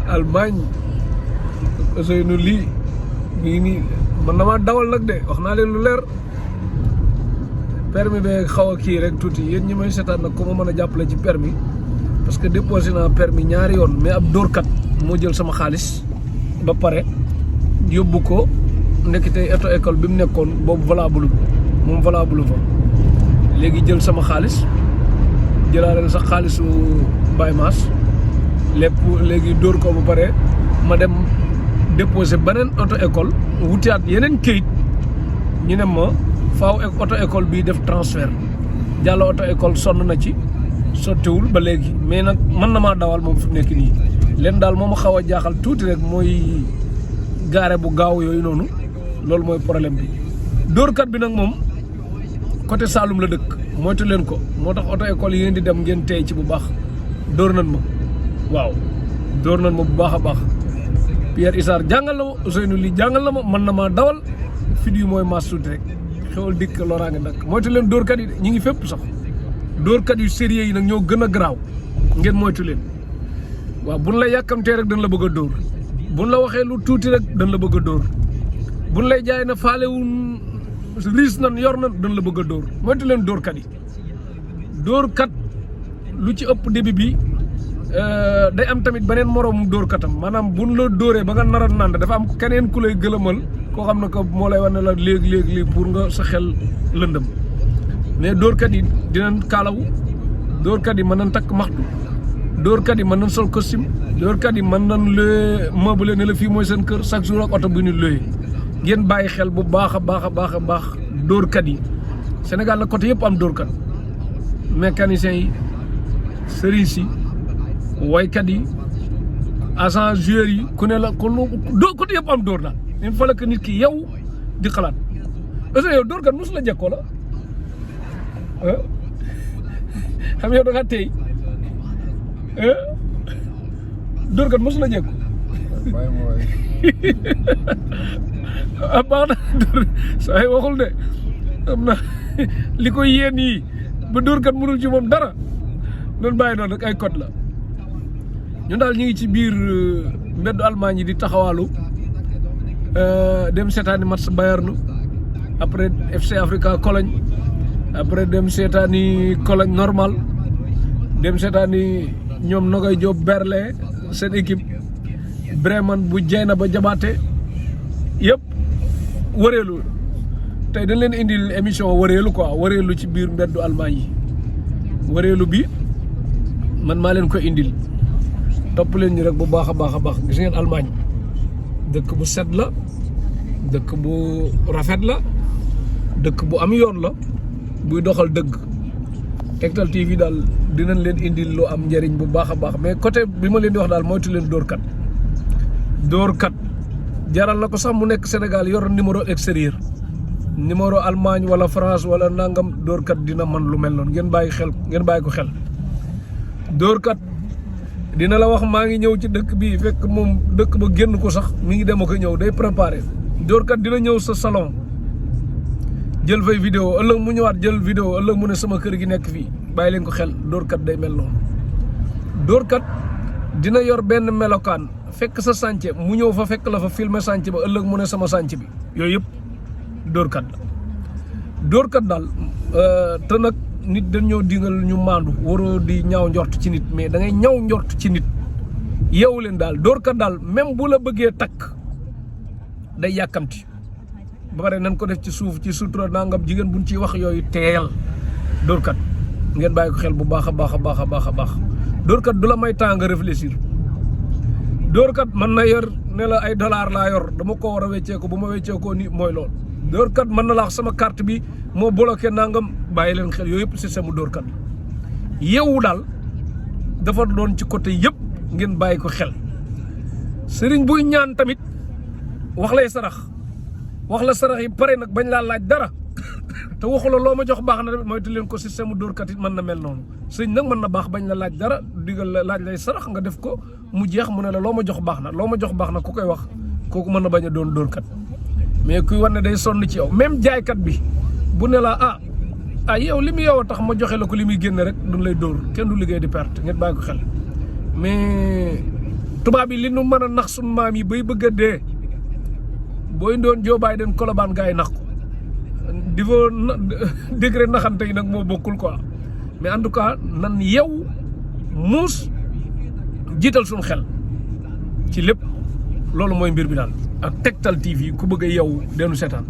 Allemagne Ousseynou lii mi ngi nii man damaa dawal nag de wax naa leen lu leer permis be xaw a kii rek tuuti yéen ñi may seetaan nag ko ma mën a jàppale ci permis parce que déposé naa permis ñaari yoon mais ab dóorkat moo jël sama xaalis ba pare yóbbu ko nekkite auto école bi mu nekkoon boobu valable moom valable fa léegi jël sama xaalis jëlaale sax xaalisu Baye Mass lépp léegi dóor ko ba pare ma dem déposé beneen auto école wutiwaat yeneen këyit ñu ne ma faaw auto école bii def transfert jàll auto école sonn na ci sottiwul ba léegi mais nag mën na maa dawal moom fi mu nekk nii leen daal moom xaw a jaaxal tuuti rek mooy gaare bu gaaw yooyu noonu loolu mooy problème bi dóorkat bi nag moom côté Saloum la dëkk moytu leen ko moo tax auto école yi ngeen di dem ngeen tey ci bu baax dóor nañ ma waaw dóor nañ ma bu baax a baax Pierre Issar jàngal na ma Ousseynou li jàngal na ma mën na maa dawal fit yi mooy maas tuuti rek xewal dikk loraa nga nag moytu leen dóorkat yi de ñi ngi fépp sax dóorkat yu sérieux yi nag ñoo gën a garaaw ngeen moytu leen waaw buñ la yàkkamtee rek dañ la bëgg a dóor buñ la waxee lu tuuti rek dañ la bëgg a dóor buñ lay jaay na faalewun riis nan yor nan dañ la bëgg a dóor moytu leen dóorkat yi dóorkat lu ci ëpp début bi day am tamit beneen moroom dóorkatam maanaam buñ la dóoree ba nga nar a nand dafa am keneen ku lay gëlëmal koo xam ne que moo lay wane la léegi pour nga sa xel lëndëm mais dóorkat yi dinañ kaalawu dóorkat yi mën nañ takk maxtu dóorkat yi mën nañ sol costume dóorkat yi mën nañ le meuble ne la fii mooy seen kër chaque jour ak oto bu ñu looyee ngeen bàyyi xel bu baax a baax dóorkat yi Sénégal la côté yëpp am dóorkat mécaniciens yi sëriñ si woykat yi agent joueur yi ku ne la ko dóor côté yëpp am dóor daal il faut que nit ki yow di xalaat parce que yow dóorkat mosu la jekkoo la xam yow da nga tey dóorkat mosu la jekku ah baax na saa yi waxul de am na li koy yéen yi ba dóorkat mënul ci moom dara noonu bàyyi noonu rek ay code la ñun daal ñu ngi ci biir mbeddu Allemagne yi di taxawaalu dem seetaani match Bayern après FC Africa Cologne après dem seetaani Cologne normal dem seetaani ñoom Nogay Diop Berlin seen équipe Bremen bu jeyna ba jabaate yëpp wëreelu tey dañ leen indil émission wëreelu quoi wëreelu ci biir mbeddu Allemagne yi wëreelu bi man maa leen ko indil topp leen ñu rek bu baax a baax gis ngeen Allemagne dëkk bu set la dëkk bu rafet la dëkk bu am yoon la buy doxal dëgg Tektal TV daal dinañ leen indil lu am njëriñ bu baax a baax mais côté bi ma leen di wax daal moytu leen dóorkat jaral na ko sax mu nekk Sénégal yor numéro extérieur numéro Allemagne wala France wala nangam dóorkat dina man lu mel noonu ngeen bàyyi ko xel dóorkat dina la wax maa ngi ñëw ci dëkk bi fekk moom dëkk ba génn ko sax mi ngi dem ak ñëw day préparé dóorkat dina ñëw sa salon jël fay vidéo ëllëg mu ñëwaat jël vidéo ëllëg mu ne sama kër gi nekk fii bàyyi leen ko xel dóorkat day mel noonu dóorkat dina yor benn melokaan fekk sa sànce mu ñëw fa fekk la fa filmer sànce ba ëllëg mu ne sama sànce bi yooyu yëpp dóorkat la dóorkat daal te nag nit dañoo digal ñu maandu waroo di ñaaw njort ci nit mais da ngay ñaaw njort ci nit yeewu leen daal dóorkat daal même bu la bëggee takk day yàkkamti ba pare nañ ko def ci suuf ci sutura nangam jigéen buñ ciy wax yooyu teeyal dóorkat ngeen bàyyi ko xel bu baax a baax dóorkat du la may temps nga réfléchir dóorkat mën na yor ne la ay dollar laa yor dama ko war a wecceeko bu ma wecceekoo ni mooy lool dóorkat mën na la wax sama carte bi moo bloqué nangam bàyyi leen xel yooyu yëpp système mu dóorkat yeewu daal dafa doon ci côté yëpp ngeen bàyyi ko xel sëriñ buy ñaan tamit wax lay sarax wax la sarax yi pare nag bañ laa laaj dara te waxu la loo ma jox baax na moytu leen ko système mu dóorkat it mën na mel noonu sëñ nag mën na baax bañ la laaj dara digal la laaj lay sarax nga def ko mu jeex mu ne la loo ma jox baax na loo ma jox baax na ku koy wax kooku mën na bañ a doon dóorkat mais kuy war ne day sonn ci yow même jaaykat bi bu ne la yow li mu yow a tax ma joxe la ko li muy génne rek duñ lay dóor kenn du liggéey di perte ngeen bàyyi ko xel mais tubaab bi li nu mën a nax suñu maam yi bay bëgg a dee booy doon Joe Biden Colobane gars yi nax ko niveau degré naxante yi nag moo bokkul quoi mais en tout cas nan yow muus jiital suñu xel ci lépp loolu mooy mbir bi daal ak Tektal TV ku bëgg a yow deenu seetaan